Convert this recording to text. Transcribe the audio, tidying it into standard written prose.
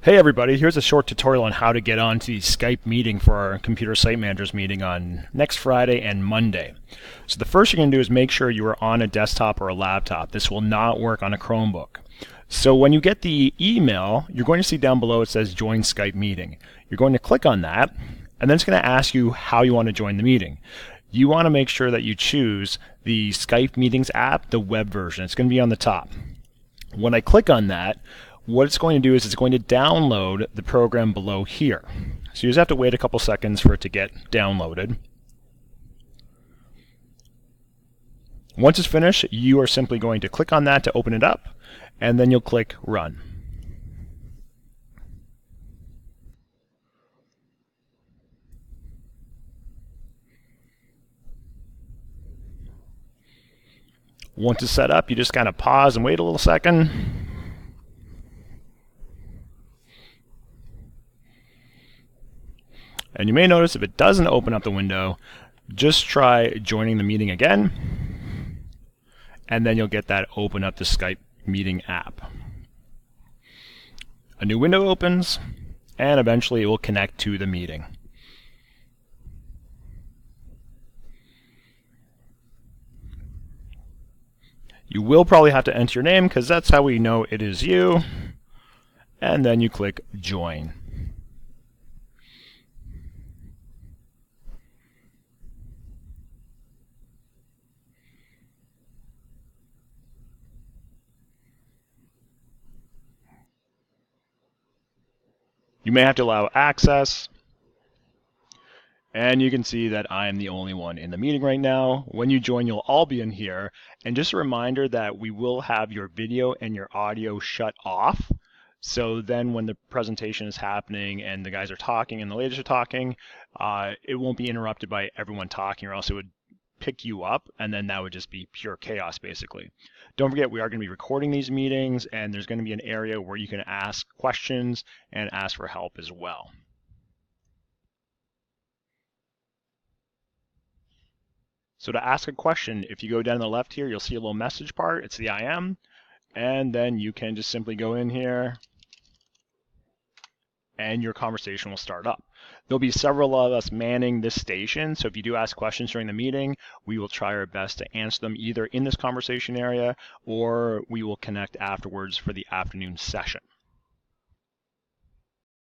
Hey everybody, here's a short tutorial on how to get onto the Skype meeting for our computer site managers meeting on next Friday and Monday. So the first you're going to do is make sure you are on a desktop or a laptop. This will not work on a Chromebook. So when you get the email, you're going to see down below it says join Skype meeting. You're going to click on that, and then it's going to ask you how you want to join the meeting. You want to make sure that you choose the Skype Meetings app, the web version. It's going to be on the top. When I click on that, what it's going to do is it's going to download the program below here. So you just have to wait a couple seconds for it to get downloaded. Once it's finished, you are simply going to click on that to open it up, and then you'll click Run. Once it's set up, you just kind of pause and wait a little second. And you may notice if it doesn't open up the window, just try joining the meeting again, and then you'll get that open up the Skype meeting app. A new window opens, and eventually it will connect to the meeting. You will probably have to enter your name because that's how we know it is you, and then you click Join. You may have to allow access, and you can see that I am the only one in the meeting right now. When you join, you'll all be in here. And just a reminder that we will have your video and your audio shut off. So then when the presentation is happening and the guys are talking and the ladies are talking, it won't be interrupted by everyone talking, or else it would pick you up, and then that would just be pure chaos basically. Don't forget, we are going to be recording these meetings, and there's going to be an area where you can ask questions and ask for help as well. So to ask a question, if you go down to the left here, you'll see a little message part. It's the I am, and then you can just simply go in here and your conversation will start up. There'll be several of us manning this station, so if you do ask questions during the meeting, we will try our best to answer them either in this conversation area or we will connect afterwards for the afternoon session.